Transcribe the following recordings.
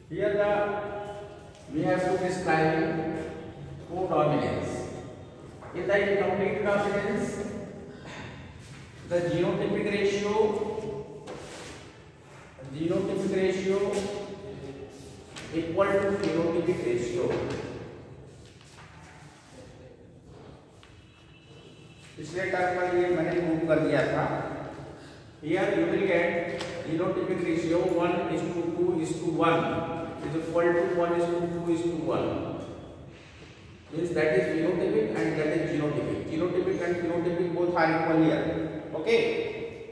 Here we have to describe codominance. In the incomplete dominance, the genotypic ratio equal to phenotypic ratio. पिछले term में ये मैंने prove कर दिया था. Here you will get genotypic ratio 1:2:1 is equal to 1:2:1. Means that is phenotypic and that is genotypic. Genotypic and phenotypic both are equal here. Okay.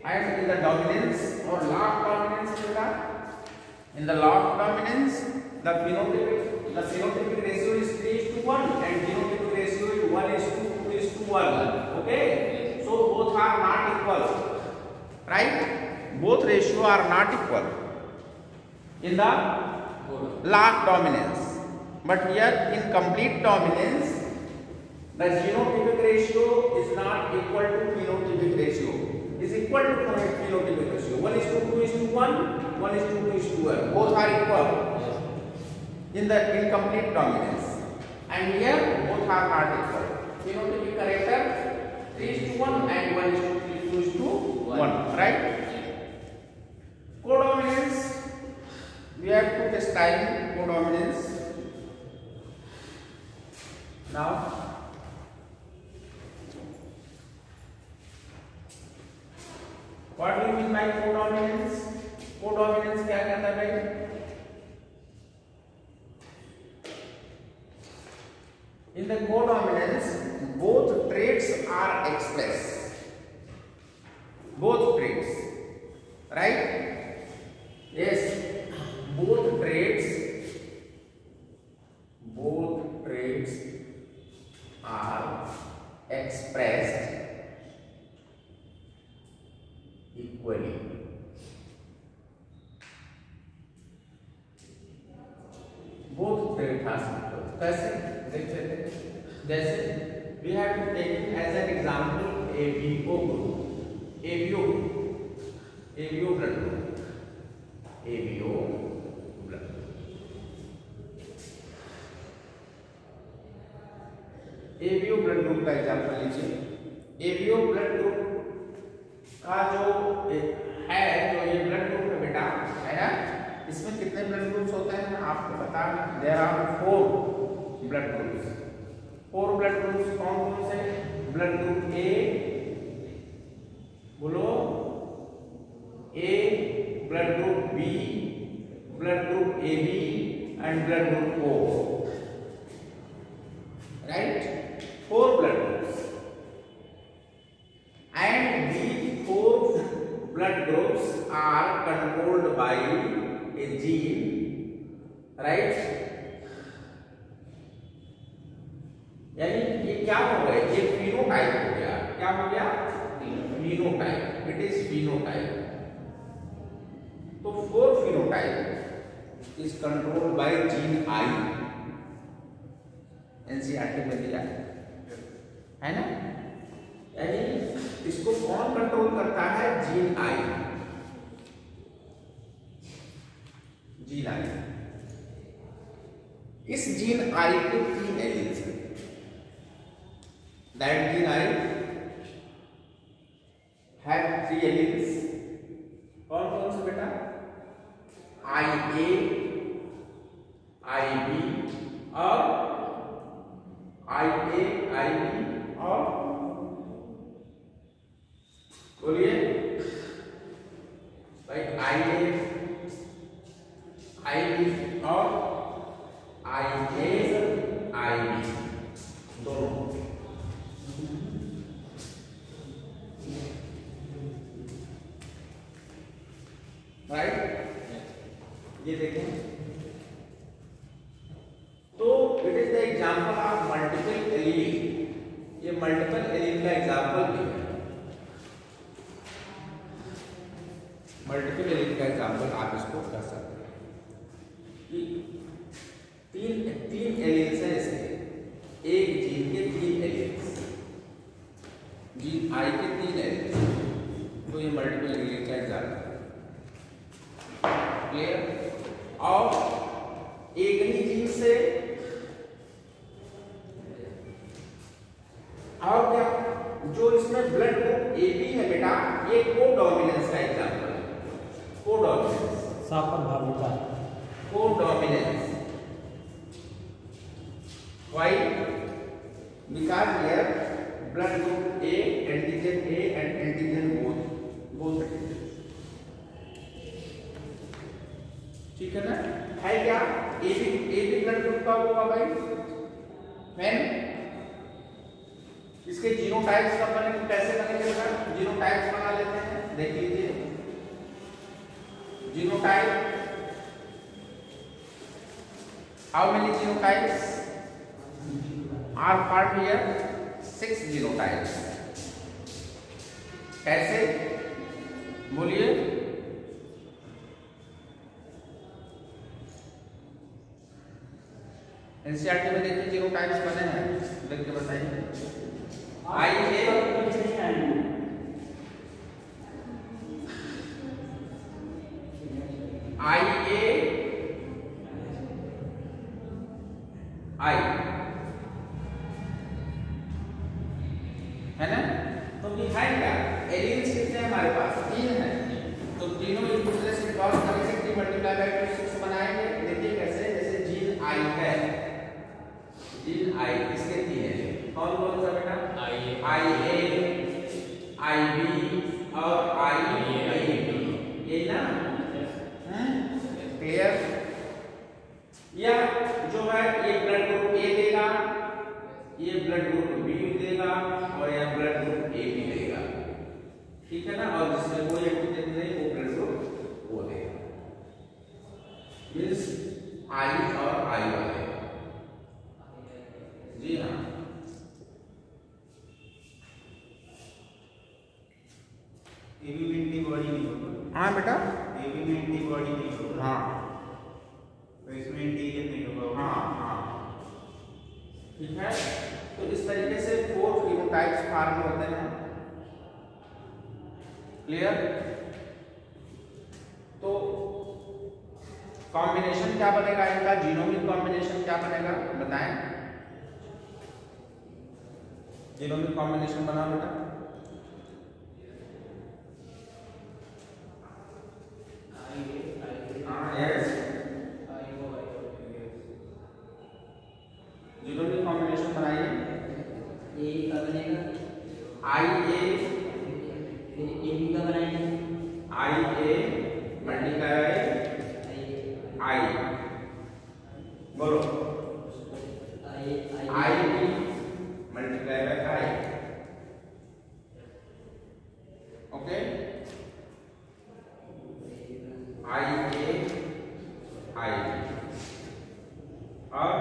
And in the dominance or law of dominance, in the law of dominance, the phenotypic ratio is 3:1 and genotypic ratio is 1:2:1. Okay. So both are not equal. Right? Both ratio are not equal in the law of dominance. But here in complete dominance, the genotypic ratio is not equal to phenotypic ratio. Is equal to phenotypic ratio. 1:2:1, 1:2:1. Both are equal in the incomplete dominance. And here both are not equal. Phenotypic character 3:1 and 1:2:1. Right? Codominance. We have to describe codominance. Now, what do you mean by codominance? Codominance क्या कहता है भाई? In the codominance, both traits are expressed. Both traits, right? Yes, both traits are expressed equally. Both traits are equal. कैसे देखते हैं? जैसे we have to take as an example ABO group. ABO blood group. ABO blood group. ABO blood group का example लीजिए. ABO blood group का जो है, जो ये ब्लड ग्रुप है बेटा, है ना, इसमें कितने ब्लड ग्रुप्स होते हैं आपको पता है? There are 4 blood groups. 4 blood groups कौन कौन से? ब्लड ग्रुप ए, बोलो A, blood group B, blood group AB and blood group O. Right? 4 blood groups, and these 4 blood groups are controlled by a gene, right? यानी ये क्या हो गया? ये phenotype हो गया. क्या हो गया? Phenotype. It is phenotype. तो 4 phenotype is controlled by gene I. NCERT में दिया है ना? यानी इसको कौन कंट्रोल करता है? Gene I. जीन आई. इस जीन आई के 3 एलील्स हैं. That gene I have 3 alleles. कौन कौन से बेटा? IA, IB और IA, IB और बोलिए भाई IA, IB और IA, IB दोनों. राइट? ये देखें तो it is the example of multiple allele. ये मल्टीपल एलील का एग्जाम्पल भी है. मल्टीपल एलील का एग्जाम्पल आप इसको कर सकते हैं कि तीन एलील्स हैं इसके. एक जीन के 3 एलील्स, जीन आई के 3 एलील्स. तो ये मल्टीपल एलील का एग्जाम्पल. क्लियर? और एक ही जीन से, और क्या जो इसमें ब्लड ग्रुप ए बी है बेटा, ये कोडोमिनेंस का एग्जांपल है। कोडोमिनेंस, साप्रभाविता, codominance. Why? Because here blood group A, antigen A and antigen both antigen. ठीक है ना? है क्या? ए बी ब्लड ग्रुप का होगा भाई। व्हेन इसके जीनोटाइप्स कब बनेंगे, कैसे बनेंगे बेटा? जीनोटाइप्स बना लेते हैं, देख लीजिए। Genotype, how many genotypes are found here? 6 genotypes. कैसे बोलिए? एनसीईआरटी में देखिए जीनोटाइप्स बने हैं, देख के बताइए। आई ए, आई है ना? तो है क्या? एलियंस कितने हैं हमारे पास? 3 हैं। तो तीनों एक दूसरे से क्रॉस करके 3 मल्टीप्लाई बाय 6 बनाएंगे। देखिए कैसे? जैसे जीन आई है, जीन आई किसके 3 है? कौन कौन सा बेटा? आई ए, आई बी और आई ए बी, ये ना? क्लियर? या जो है ये ब्लड ग्रुप ए देगा, ये ब्लड ग्रुप बी देगा और ये ब्लड ग्रुप ए बी देगा। ठीक है ना? और जिसमें कोई एंटीजन नहीं वो ब्लड ग्रुप ओ देगा। मींस आई और आई वाले। जी हाँ, एबी में एंटीबॉडी नहीं होगा। हाँ बेटा, एबी में एंटीबॉडी नहीं होगा। हाँ तो इसमें एंटीजन नहीं होगा। हाँ, ठीक है। तो इस तरीके से 4 फिनोटाइप्स फॉर्म होते हैं। क्लियर? तो कॉम्बिनेशन क्या बनेगा इनका? जीनोमिक कॉम्बिनेशन क्या बनेगा बताएं? जीनोमिक कॉम्बिनेशन बनाओ बेटा। जीनोमिक कॉम्बिनेशन बनाइए। ए का बनेगा, आई ए, फिर ए बी का बनाएंगे, आई ए मल्टीप्लाई आई, बोलो I B multiply by I. Okay, I A I और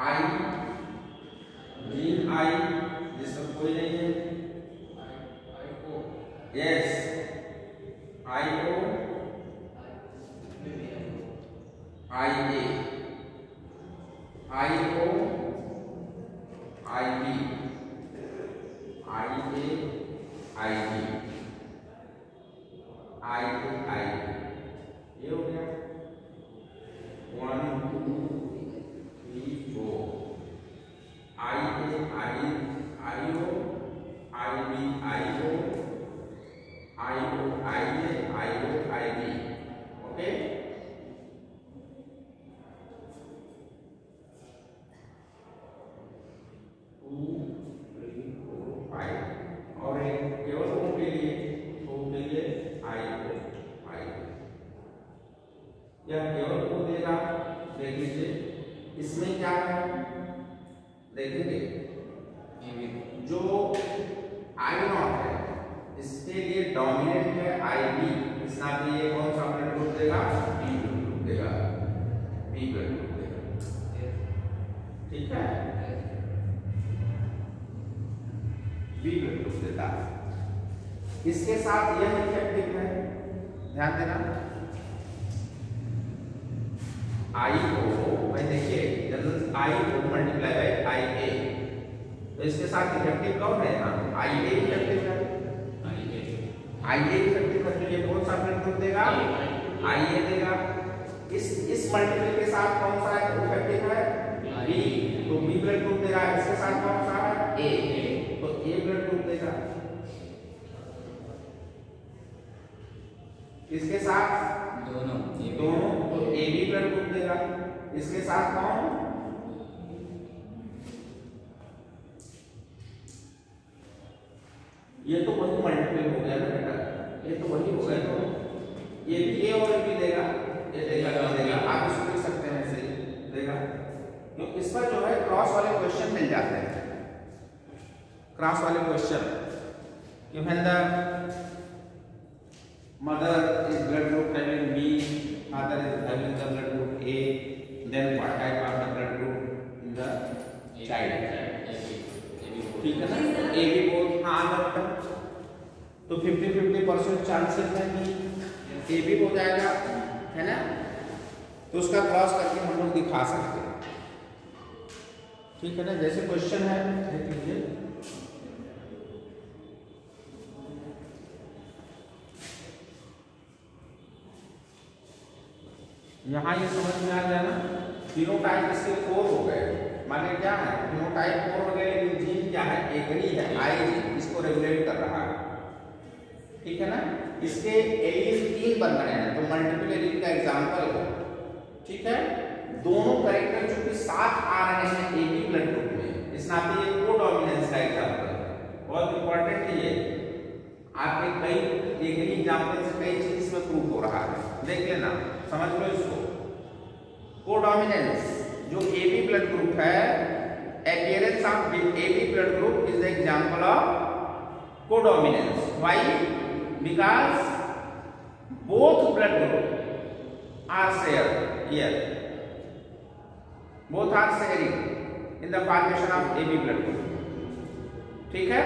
आई जीन आई, जिसमें कोई नहीं है। Yes, I O, I A, I O, I B, I A, I B, I A, I B. ये हो गया 1 2 3 4। I A I, I O, I B I O, I O I A, I O I B. Okay, और एक केवल ओ के लिए, ओ के लिए आई ओ आई, या केवल ओ देगा। देख लीजिए इसमें क्या है, देखेंगे जो आई नॉट है इसके लिए डोमिनेंट है आई बी, इस नाम के लिए कौन सा ब्लड ग्रुप देगा? बी ब्लड ग्रुप देगा, बी ब्लड ग्रुप देगा। ठीक है, बी ब्लड ग्रुप देता है। इसके साथ यह इफेक्टिव है, ध्यान देना। आई को भाई देखिए, जनरल आई को मल्टीप्लाई बाय आई ए, तो इसके साथ इफेक्टिव कौन है? यहाँ आई ए इफेक्टिव है। IA इफेक्टिव है तो ये कौन सा ब्लड ग्रुप देगा? IA देगा। इस मल्टीपल के साथ कौन सा इफेक्टिव है? B, तो B ब्लड ग्रुप देगा। इसके साथ कौन सा है? A, तो A ब्लड ग्रुप देगा। इसके साथ दोनों तो AB ब्लड ग्रुप देगा। इसके साथ कौन? ये तो वही मल्टीपल हो गया ना बेटा, ये तो वही हो गया। तो ये भी A और B देगा, ये देगा। आप इसको लिख सकते हैं ऐसे देगा। तो इस पर जो है क्रॉस वाले क्वेश्चन मिल जाते हैं। क्रॉस वाले क्वेश्चन कि when the mother is blood group having B, father is having the blood group A, then what type of the blood group in the child? ठीक है ना? A B बोथ हाँ बेटा, तो 50-50% चांसेस है कि A भी हो जाएगा, है ना? तो उसका क्रॉस करके हम लोग दिखा सकते हैं। ठीक है ना? जैसे क्वेश्चन है देख लीजिए। यहाँ ये समझ में आ गया ना? फिनोटाइप इसके 4 हो गए। माने क्या है? फिनोटाइप 4 हो गए, लेकिन जीन क्या है? एक ही है, आई जीन, इसको रेगुलेट कर रहा है। ठीक है ना? इसके एलील 3 बन रहे हैं, तो मल्टीपल एलील का एग्जांपल हो। ठीक है? दोनों कैरेक्टर चूंकि साथ आ रहे हैं एक ही ब्लड ग्रुप में, इस नाते ये कोडोमिनेंस का एग्जांपल है। बहुत इंपॉर्टेंट है ये। आपके कई एक ही एग्जांपल से कई चीज इसमें प्रूव हो रहा है, देख लेना, समझ लो इसको। कोडोमिनेंस जो AB ब्लड ग्रुप है, appearance of AB blood group is the example of codominance. Why? Because both blood group are shared here. Both are sharing in the formation of AB blood group. ठीक है?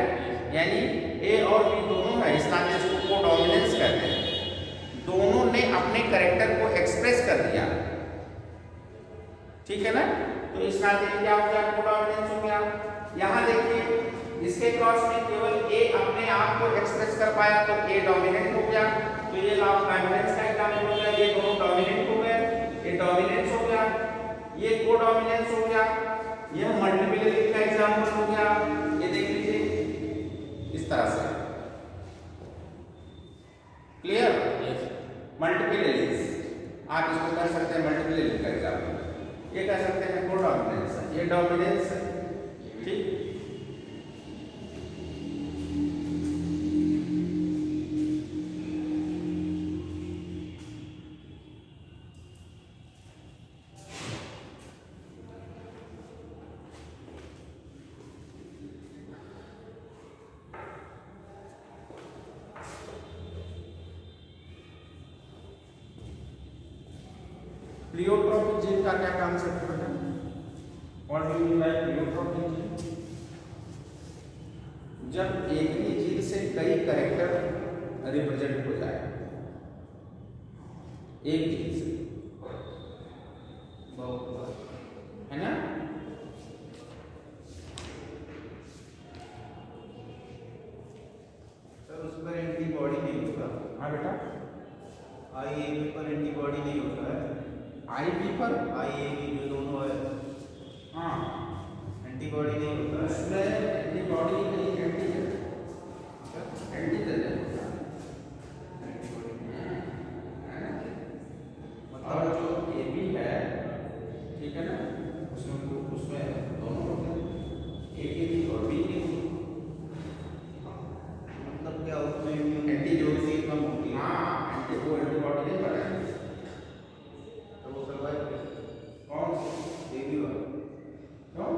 यानी A और B दोनों है, इस नाते इसको कोडोमिनेंस कहते हैं। दोनों ने अपने कैरेक्टर को एक्सप्रेस कर दिया। ठीक है ना? तो इस नाते क्या हो गया? कोडोमिनेंस हो गया। यहाँ देखिए, इसके क्रॉस में केवल A अपने आप को एक्सप्रेस कर पाया तो A डोमिनेंट हो गया। तो ये लॉ ऑफ डोमिनेंस का एग्जांपल हो गया। ये दोनों डोमिनेंट हो गए, ये डोमिनेंस हो गया, ये कोडोमिनेंस हो गया। यह मल्टीपल एलील का एग्जांपल हो गया। ये देख लीजिए इस तरह से। क्लियर? मल्टीपल एलील्स आप इसको कर सकते हैं मल्टीपल एलील का एग्जांपल। ये कह सकते हैं कोडोमिनेंस, ये डोमिनेंस है। ठीक? प्लियोट्रोपिक जीन का क्या कॉन्सेप्ट है? What do you mean by pleiotropic gene? जब एक ही जीन से कई कैरेक्टर रिप्रेजेंट हो जाए एक जीन से, है ना? सर उस पर एंटीबॉडी नहीं होगा। हाँ बेटा, IAB पर एंटीबॉडी नहीं होता है। IB पर IAB जो दोनों है, हाँ एंटीबॉडी नहीं होता है। उसमें एंटीबॉडी नहीं, एंटीजन है। और जो AB है, ठीक है ना, उसमें दोनों होते हैं, AB और B। मतलब क्या उसमें एंटीजोसी कम होती है। हाँ, एंटीबॉडी नहीं बनाएंगे तो वो सर्वाइव कैसे? कौन सी AB वाला क्यों?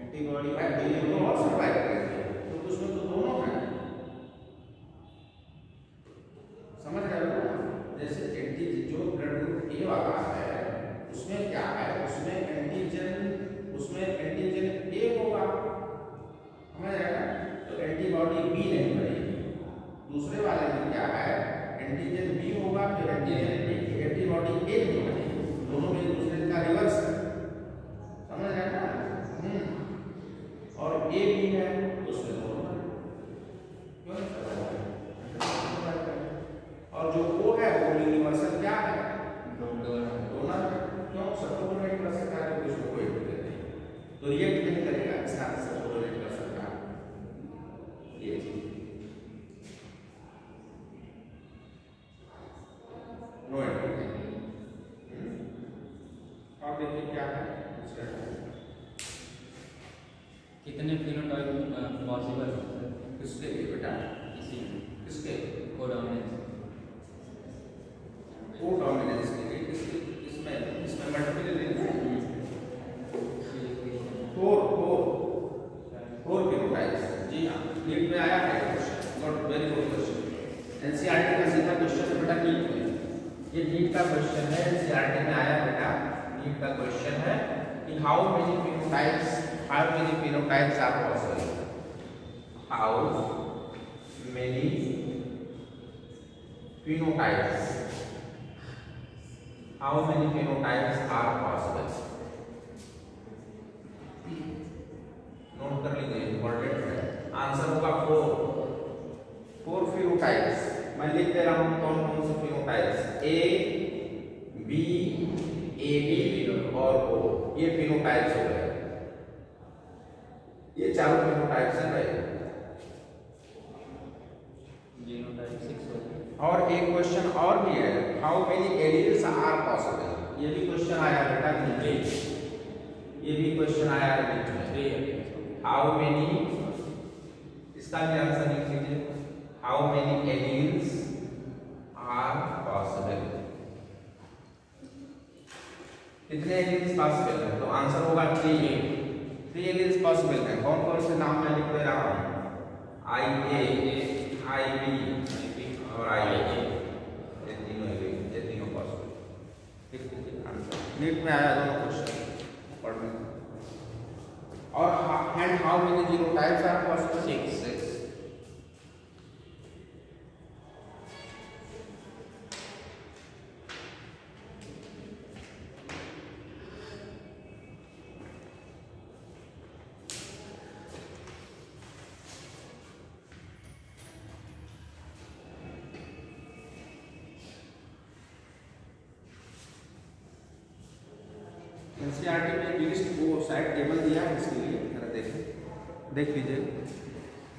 एंटीबॉडी तो और सर्वाइव करेंगे, तो उसमें तो दोनों हैं। समझ रहे हो ना? जैसे एंटीजन जो ब्लड ग्रुप A वाला है, उसमें क्या है? उसमें एंटीजन A होगा, समझ रहे हैं? तो एंटीबॉडी B नहीं बनेगी। दूसरे वाले में क्या है? एंटीजन B होगा, तो एंटीबॉडी A नहीं बनेगी। दोनों में दूसरे का रिवर्स है, समझ रहे हैं ना? और A B है, उसमें दोनों है। क्यों? और जो O है वो यूनिवर्सल क्या है, डोनर। डोनर। क्यों? सबको डोनेट कर सकता है तो इसको कोई देते नहीं, तो रिएक्ट नहीं करेगा, इस तरह से डोनेट कर सकता है। ये चीज नो एंड। और देखिए क्या है कितने फिनोटाइप पॉसिबल है किसके लिए बेटा, इसी किसके कोडोमिनेंस? को डोमिनेंस के लिए किसके, इसमें इसमें मल्टीपल लेंगे फोर फिनोटाइप्स। जी हाँ, नीट में आया है question, not very good question. NCERT का सीधा क्वेश्चन बेटा नीट में, ये नीट का क्वेश्चन है, एनसीईआरटी में आया बेटा, नीट का क्वेश्चन है कि how many phenotypes are possible, how many phenotypes are possible। नोट कर लीजिए, इंपॉर्टेंट है। आंसर होगा 4 फिनोटाइप्स। मैं लिख दे रहा हूं कौन कौन से phenotypes, A B A B और ओ, ये फिनोटाइप्स हो गए, ये चारों फिनोटाइप्स हैं भाई। जीनोटाइप 6 हो गया। और एक क्वेश्चन और भी है, how many alleles are possible, ये भी क्वेश्चन आया बेटा नीट में, ये भी क्वेश्चन आया है नीट में। हाउ मेनी, इसका भी आंसर लिख लीजिए, how many alleles are possible, कितने एलील्स पॉसिबल है, तो आंसर होगा 3 एलील्स पॉसिबल है। कौन कौन से नाम मैं लिख दे रहा हूं, IA IB और IA, ये तीनों पॉसिबल। ठीक है, आंसर नीट में आया दोनों क्वेश्चन पढ़ने। और and how many genotypes are possible, 6। NCERT में लिस्ट वो शायद टेबल दिया है, इसके लिए जरा देख लीजिए,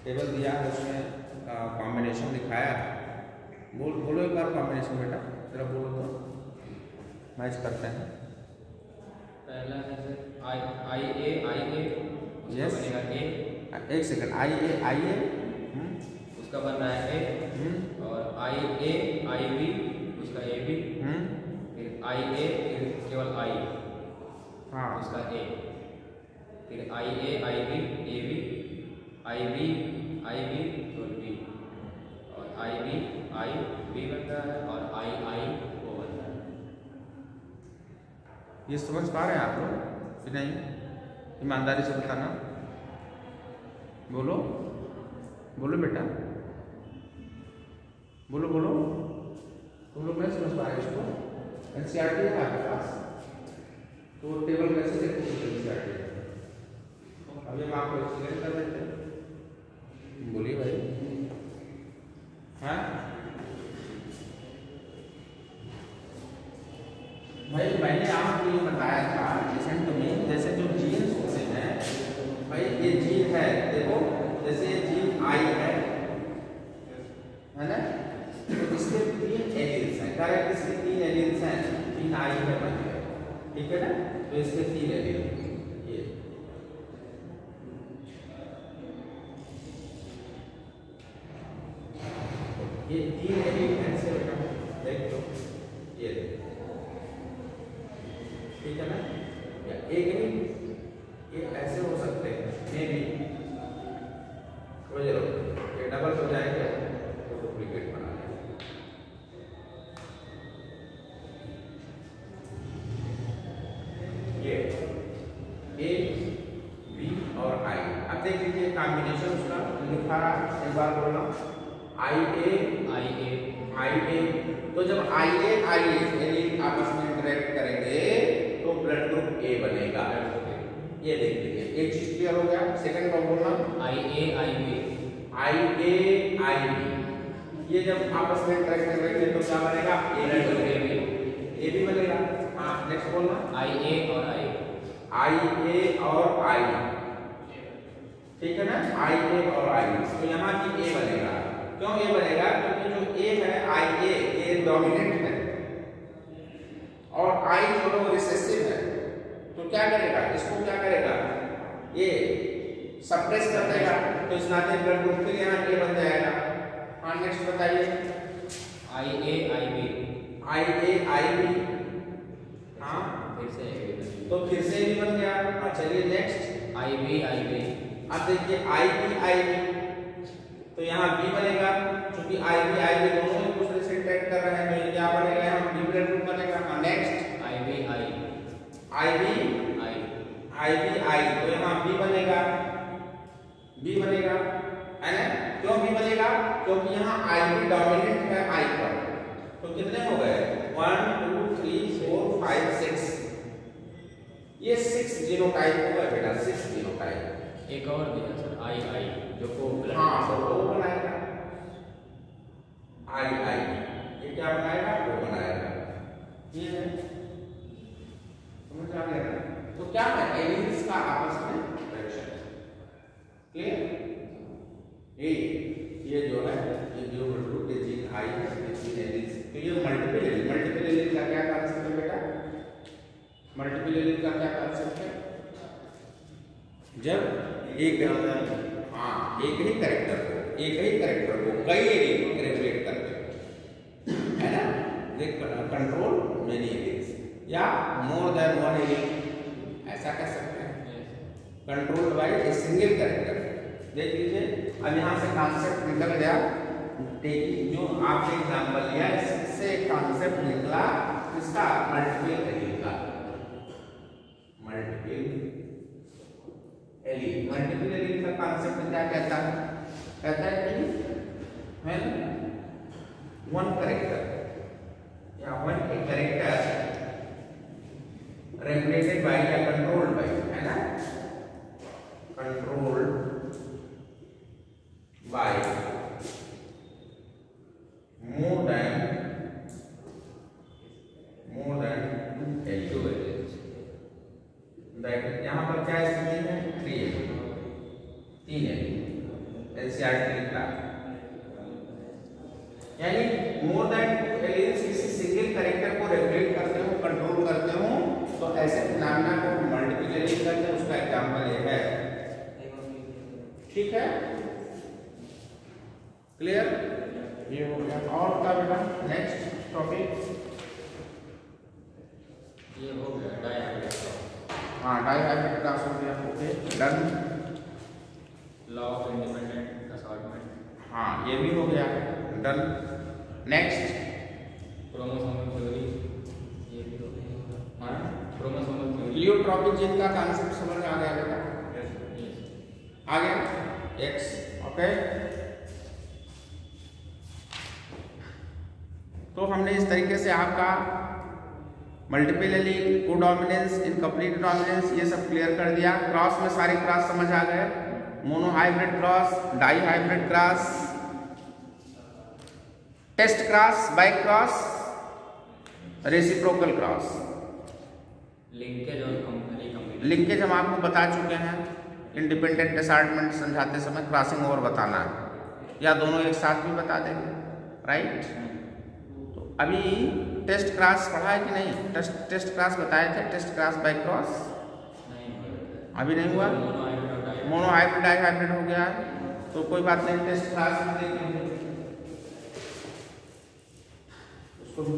टेबल दिया है, उसमें कॉम्बिनेशन दिखाया है। बोलो एक बार कॉम्बिनेशन बेटा, जरा बोलो तो मैच करते हैं। पहला है सर IA यस, बनेगा A, एक सेकंड, IA उसका बन रहा है A, और IA IB उसका AB, फिर IA फिर केवल I, हाँ उसका A, फिर IA IB AB IB तो B, और IB B बन रहा है, और II O बन रहा है। ये समझ पा रहे हैं आप लोग कि नहीं, ईमानदारी से बताना, बोलो बेटा, बोलो तुम लोग नहीं समझ पा रहे इसको, एनसीईआरटी है आपके पास, तो टेबल कैसे देखोगे एनसीईआरटी, अभी हम आपको एक्सप्लेन कर देते हैं, बोलिए भाई। हाँ भाई, मैंने आपको ये बताया था, लिसन टू मी, जैसे जो जीन्स होते हैं भाई, ये जीन है, देखो जैसे ये जीन आई है ना, तो इसके 3 एलील्स हैं, करेक्ट, इसके 3 एलील्स हैं, जीन आई है बन गया, ठीक है ना, तो इसके 3 एलील, ये 3 एलील कैसे बेटा, देख लो, ये ठीक है ना, या एक नहीं, ये ऐसे हो सकते हैं, मे भी ये डबल हो जाएगा तो डुप्लीकेट बना लेंगे। ये A B और I, अब देख लीजिए कॉम्बिनेशन उसका लिखा रहा, एक बार बोलना, IA, तो जब IA एलील आपस में इंटरेक्ट करेंगे तो ब्लड ग्रुप A बनेगा, ये देख लीजिए, एक चीज क्लियर हो गया। सेकंड बार बोलना, IA IB, ये जब आपस में इंटरेक्ट करेंगे तो क्या बनेगा? ए बी बनेगा। हाँ नेक्स्ट बोलना। आई ए और आई, आई ए और आई, ठीक है ना? आई ए और आई, तो यहाँ भी ए बनेगा। क्यों ए बनेगा? क्योंकि जो ए है आई ए डोमिनेंट है और आई जो है रिसेसिव है, तो क्या करेगा? इसको क्या करेगा? ए सप्रेस कर देगा, तो इस नाते ब्लड ग्रुप के लिए यहाँ ए बन जाएगा। हाँ नेक्स्ट बताइए। आई A I B, I A I B, हाँ फिर से ए बी, तो फिर से भी बन गया। हाँ चलिए next. I B I B, अब देखिए आई बी, तो यहाँ बी बनेगा, क्योंकि आई बी दोनों एक दूसरे से इंटरेक्ट कर रहे हैं, तो ये क्या बनेगा? यहाँ बी ब्लड ग्रुप बनेगा। हाँ next. I B I, I B I, तो यहाँ बी बनेगा, बी बनेगा, है ना? क्यों बी बनेगा? क्योंकि यहाँ आई बी डोमिनेंट है आई पर। तो कितने हो गए? 1 2 3 4 5 6, ये 6 जीनोटाइप हो गए बेटा, 6 जीनोटाइप। एक और दिया सर आई आई, जो को हाँ तो वो बनाएगा आई, ये क्या बनाएगा? वो बनाएगा। ये है, समझ आ गया ना? तो क्या है? एलिमेंट्स का आपस में रिएक्शन, क्लियर? ये जो है ये जो रूट ये जीन आई है, ये जीन एलिमेंट्स, तो ये मल्टीपल एलिमेंट का क्या कांसेप्ट है बेटा? मल्टीपल एलिमेंट का क्या कांसेप्ट है? जब एक ही कैरेक्टर को कई एलिमेंट रेगुलेट करते हैं, है ना? दे कंट्रोल मेनी एलिमेंट्स या मोर देन वन एलिमेंट, ऐसा कह सकते हैं। Controlled by a single character. देख लीजिए, अब यहाँ से कॉन्सेप्ट निकल गया। देखिए जो आपने एग्जाम्पल लिया इससे कॉन्सेप्ट निकला इसका मल्टीपल एलिमेंट का। मल्टीपल एलिमेंट का कॉन्सेप्ट क्या कहता है? कहता है कि when one character या when a character regulated by या controlled by, है ना? controlled by more than two elements, that यहाँ पर क्या स्थिति है? 3 एलिमेंट एनसीईआरटी लिखा, यानी मोर देन 2 एलिमेंट्स किसी सिंगल कैरेक्टर को रेगुलेट करते हो, कंट्रोल करते हो, तो ऐसे फिनोमेना को मल्टीपल एलिमेंट कहते हैं। उसका एग्जांपल ये है, ठीक है? क्लियर? ये हो गया। और क्या बेटा? नेक्स्ट टॉपिक ये हो गया डायहाइब्रिड। हाँ डायहाइब्रिड क्लास हो गया। Okay done. Law of independent assortment, हाँ ये भी हो गया, डन। नेक्स्ट क्रोमोसोमल थ्योरी, ये भी हो गया। हाँ क्रोमोसोमल थ्योरी, प्लियोट्रॉपिक जीन का कांसेप्ट समझ आ गया बेटा? आ गया? X, okay. तो हमने इस तरीके से आपका multiple allele, codominance, incomplete dominance ये सब क्लियर कर दिया। क्रॉस में सारे क्रॉस समझ आ गए, monohybrid cross, dihybrid cross, test cross, back cross, reciprocal cross. Linkage और कंपनी, लिंकेज हम आपको बता चुके हैं, इंडिपेंडेंट असॉर्टमेंट समझाते समय क्रॉसिंग ओवर बताना है, या दोनों एक साथ भी बता देंगे, राइट? तो अभी टेस्ट क्रॉस पढ़ा है कि नहीं? टेस्ट क्रॉस बताए थे, टेस्ट क्रॉस बाई क्रॉस अभी नहीं हुआ। मोनोहाइब्रिड डाईहाइब्रिड हो गया, तो कोई बात नहीं, टेस्ट क्रॉस में देखेंगे उसको भी।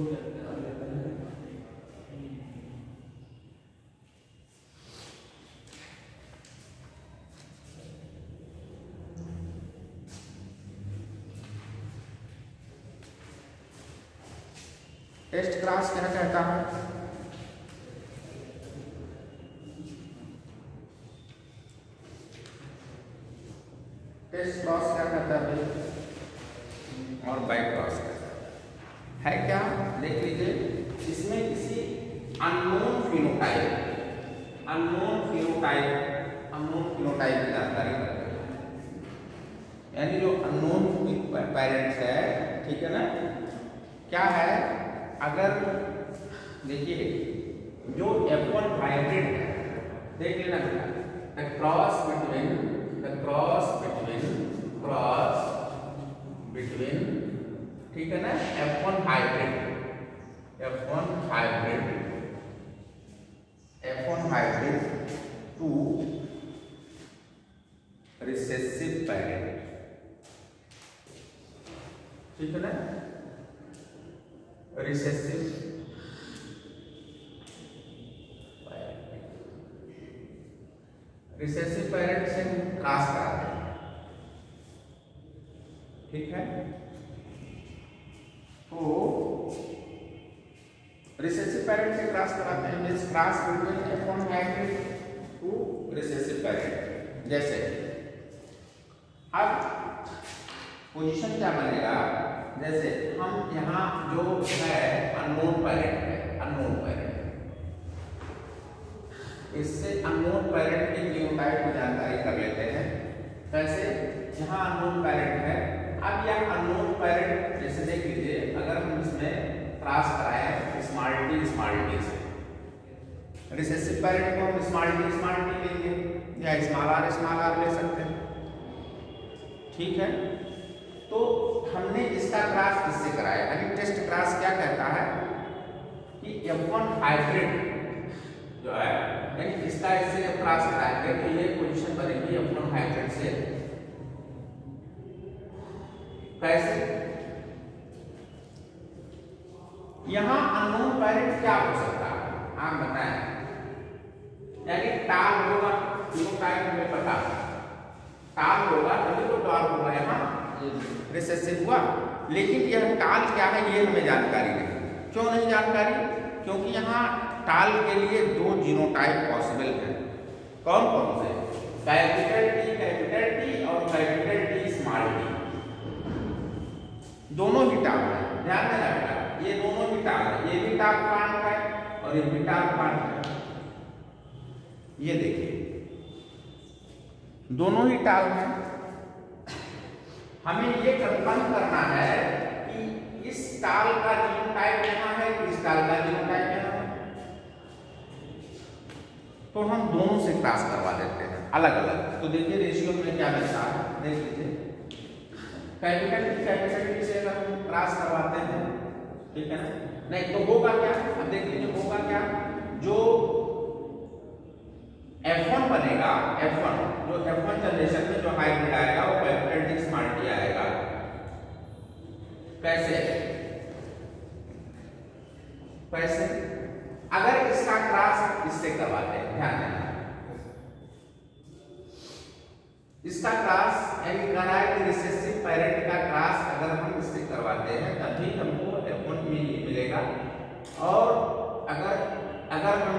टेस्ट क्रॉस क्या कहता है? टेस्ट क्रॉस क्या कहता है भाई? और बाई क्रॉस कहता है क्या? देख लीजिए, इसमें किसी अननोन फिनोटाइप की जानकारी करते हैं, यानी जो अननोन पेरेंट्स है ठीक है ना। क्या है, अगर देखिए जो F1 हाइब्रिड है, देख लेना बेटा, द क्रॉस बिटवीन ठीक है ना, F1 hybrid to recessive parent, ठीक है ना, रिसेसिव पैरेंट से क्रॉस कराते हैं, ठीक है। तो रिसेसिव पैरेंट से क्रॉस कराते हैं, means cross between F1 hybrid to recessive parent. जैसे अब पोजीशन क्या बनेगा, जैसे हम यहाँ जो है अननोन पैरेंट है, इससे अननोन पैरेंट की जीनोटाइप की जानकारी कर लेते हैं। कैसे, यहाँ अननोन पैरेंट है, अब यह अननोन पैरेंट जैसे देख लीजिए, अगर हम इसमें क्रॉस कराएं स्मॉल टी से, रिसेसिव पैरेंट को हम स्मॉल टी लेंगे या स्मॉल आर ले सकते हैं, ठीक है। तो हमने इसका क्रॉस किससे कराया, यानी टेस्ट क्रॉस क्या कहता है कि F1 हाइब्रिड जो है, यानी इसका इससे जब क्रॉस कराएंगे तो ये पोजीशन बनेगी F1 हाइब्रिड से। कैसे, यहां अननोन पैरेंट क्या हो सकता है आप बताएं, यानी टाल होगा, जीनोटाइप हमें पता है, टाल होगा तभी तो डॉर्फ होगा, यहाँ रिसेसिव हुआ। लेकिन यह टाल क्या है ये हमें जानकारी नहीं। क्यों नहीं जानकारी, क्योंकि यहाँ टाल के लिए दो जीनोटाइप पॉसिबल हैं। कौन कौन से, कैपिटल टी और कैपिटल टी स्मॉल टी, दोनों ही टाल है, ध्यान देना बेटा, ये दोनों ही टाल है, ये भी टाल पार्ट है और ये भी टाल पार्ट है। ये देखिए दोनों ही टाल है। हमें ये कंफर्म करना है कि इस टाल का जीनोटाइप यहाँ है कि इस टाल का जीनोटाइप यहाँ है, तो हम दोनों से क्रॉस करवा देते हैं अलग अलग। तो देखिए रेशियो में क्या मिलता है, देख लीजिए, कैपिटल टी से अगर हम क्रॉस करवाते हैं, ठीक है ना, नहीं तो होगा क्या, अब देख लीजिए होगा क्या, जो F1 बनेगा, जो F1 जनरेशन में जो हाइब्रिड आएगा वो कैपिटल टी स्मॉल टी आएगा। कैसे, अगर इसका क्रॉस इससे करवाते हैं, ध्यान देना, इसका क्रॉस यानी कह रहा है कि रिसेसिव पैरेंट का क्रॉस अगर हम इससे करवाते हैं तभी हमको F1 मिलेगा, और अगर हम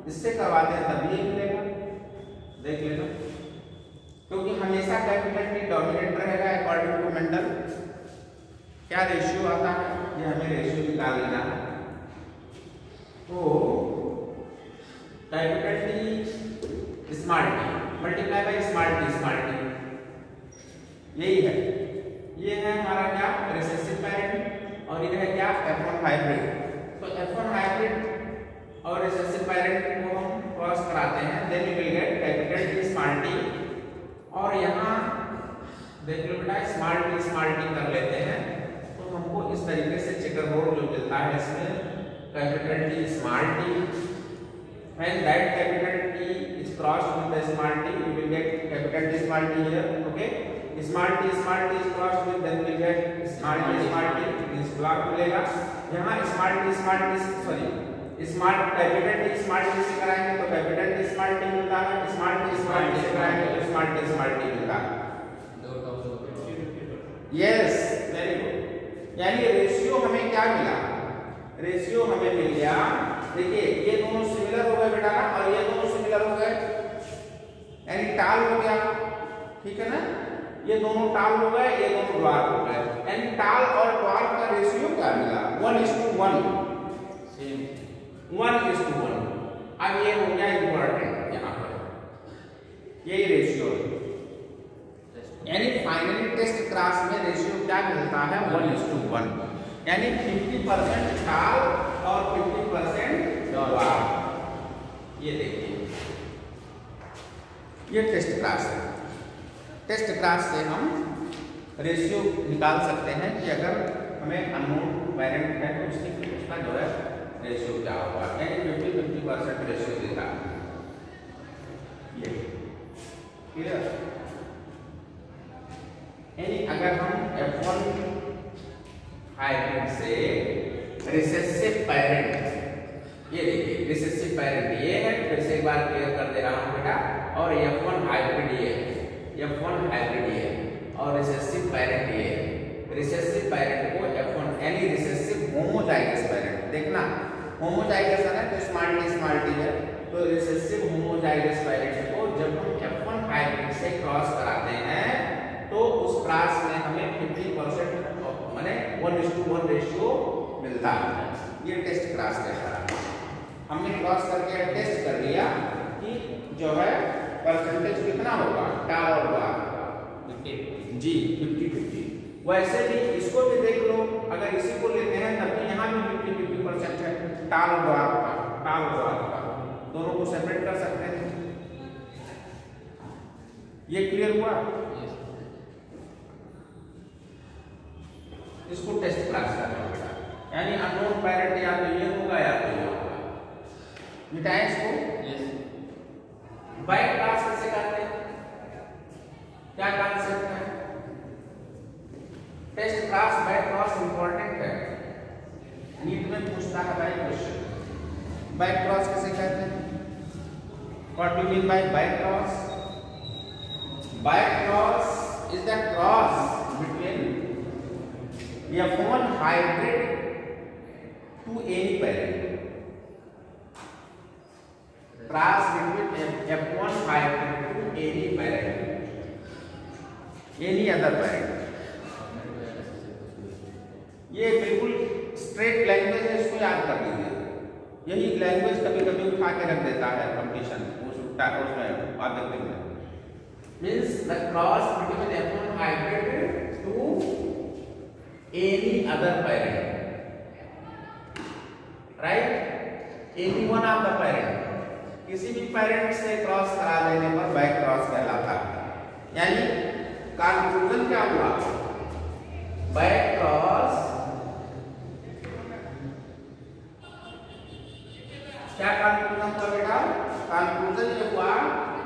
इससे करवाते हैं तभी ये मिलेगा। देख लेना, क्योंकि हमेशा कैपिटल टी डोमिनेट रहेगा अकॉर्डिंग टू मेंडल। क्या रेशियो आता है, ये हमें रेशियो निकाल लेना है। तो capital T small T multiply by small T, यही है, ये है हमारा क्या रिसेसिव पैरेंट, और ये है क्या F1 हाइब्रिड। तो F1 हाइब्रिड और रिसेसिव पैरेंट को हम क्रॉस कराते हैं, then we will get capital T small T, और यहाँ देख लो बेटा स्मॉल टी कर लेते हैं, तो हमको इस तरीके से चेकर बोर्ड जो मिलता है इसमें capital T small T, when that capital T is crossed with the small t, you will get capital T small t here, okay, small t is crossed with, then we get small t इस block मिलेगा। यहाँ small capital T small T से कराएंगे तो capital T small T मिलता है, small T से कराएंगे तो स्मॉल टी मिलता है। Yes, very good. यानी रेशियो हमें क्या मिला, रेशियो हमें मिल गया, देखिए ये दोनों सिमिलर हो गए बेटा, और ये दोनों सिमिलर हो गए, यानी टाल हो गया, ठीक है ना, ये दोनों टाल हो गए, ये दोनों ड्वार्फ हो गए, यानी टाल और ड्वार्फ का रेशियो क्या मिला, 1:1, सेम 1:1। अब ये हो गया इंपॉर्टेंट, यहाँ पर यही रेशियो है, यानी फाइनली टेस्ट क्रॉस में रेशियो क्या मिलता है 1:1, यानी 50% टाल और 50% वार। ये देखिए ये टेस्ट क्रॉस है। टेस्ट क्रॉस से हम रेशियो निकाल सकते हैं कि अगर हमें अननोन पेरेंट है तो उसका जो है रेशियो क्या होगा, यानी 50% रेशियो देता है। ये क्लियर, यानी अगर हम F1 हाइब्रिड से रिसेसिव पेरेंट, ये देखिए रिसेसिव पेरेंट ये है, फिर से एक बार क्लियर कर दे रहा हूं बेटा, और F1 हाइब्रिड ये है, F1 हाइब्रिड ये है, और रिसेसिव पेरेंट ये है। रिसेसिव पेरेंट को F1 यानी रिसेसिव होमोजाइगस पेरेंट, देखना होमोजाइगस है ना तो स्मॉल टी है, तो रिसेसिव होमोजाइगस पेरेंट को जब हम F1 हाइब्रिड से क्रॉस कराते हैं तो उस क्रॉस में हमें 50% माने 1:1 रेशियो मिलता है। ये टेस्ट क्रॉस कहता है। हमने क्रॉस करके टेस्ट कर लिया कि जो है परसेंटेज कितना होगा टाल और वार, 50 जी 50-50। वैसे भी इसको भी देख लो, अगर इसी को लेते हैं तब तो यहाँ भी 50-50% है, टाल और वार का दोनों को सेपरेट कर सकते हैं। ये क्लियर हुआ? इसको टेस्ट क्रॉस करना बेटा, यानी अननोन पेरेंट या तो ये होगा या तो ये होगा। मिटाएं इसको। बाय क्रॉस कैसे करते हैं, क्या कॉन्सेप्ट है? Test cross by cross important है, नीट में पूछता है बाय क्वेश्चन। बाय क्रॉस कैसे कहते हैं? What do you mean by by cross? By cross is the cross between F1 hybrid to any parent. Cross between F1 hybrid to any parent, any other parent. ये बिल्कुल straight language है, इसको याद कर लीजिए। यही लैंग्वेज कभी कभी उठा के रख देता है कंपटीशन उसमें ऑब्जेक्टिव में। Means the cross between F1 hybrid to any other parent, right? Any one of the parent, किसी भी पेरेंट से क्रॉस करा देने पर बाय क्रॉस कहलाता है। यानी कंक्लूजन क्या हुआ? बाय क्रॉस क्या कंक्लूजन हुआ बेटा? कंक्लूजन ये हुआ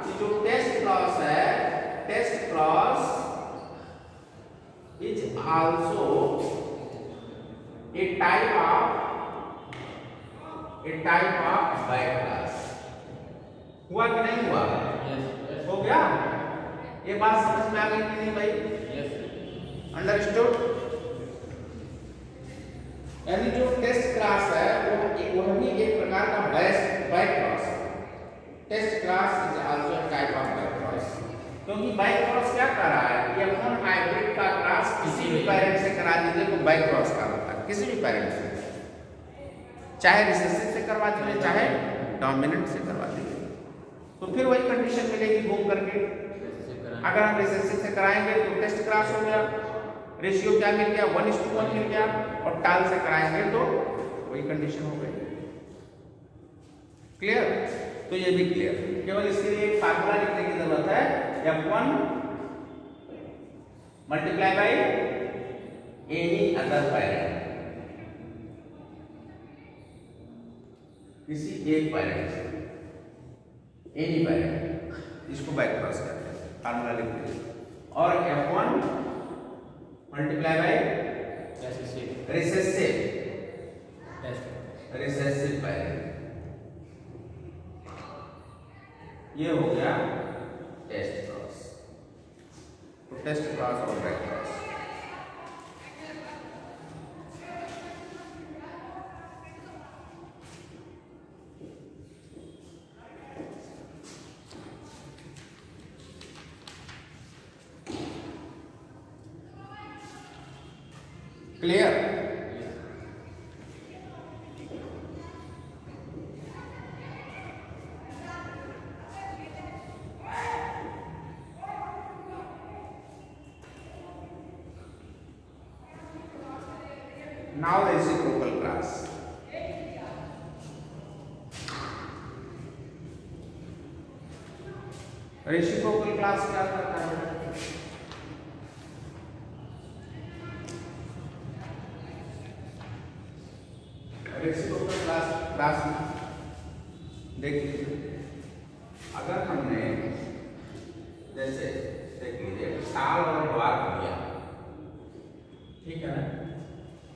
कि जो टेस्ट क्रॉस है, test cross is also a type of back class। हुआ कि नहीं हुआ? हो गया? ये बात समझ में आ गई कि नहीं भाई? अंडरस्टूड? यानी जो टेस्ट क्लास है वो भी एक प्रकार का बैक क्रॉस है। Test cross is also a type of back cross, क्योंकि बाय क्रॉस क्या कर रहा है? F1 हाइब्रिड का क्रॉस किसी भी पेरेंट से करा दीजिए तो बाय क्रॉस का होता है, किसी भी पेरेंट से, चाहे रिसेसिव से करवा दीजिए चाहे डोमिनेंट से करवा दीजिए, तो फिर वही कंडीशन मिलेगी घूम करके। अगर हम रिसेसिव से कराएंगे तो टेस्ट क्रॉस हो गया, रेशियो क्या मिल गया 1:1 मिल गया, और टाल से कराएंगे तो वही कंडीशन हो गई। क्लियर? तो ये भी क्लियर, केवल इसके लिए एक फार्मूला लिखने की जरूरत है, F1 multiply by any other parent, किसी एक पेरेंट से, एनी पेरेंट, इसको बाय क्रॉस करते हैं, फार्मूला लिख लीजिए। और F1 multiply by recessive parent, ये हो गया टेस्ट क्रॉस। तो टेस्ट क्रॉस और back cross, clear? Now reciprocal class. Reciprocal class क्या करता है? रेसिप्रोकल क्लास देख लीजिए, अगर हमने जैसे देख लीजिए टाल और द्वार लिया, ठीक है ना,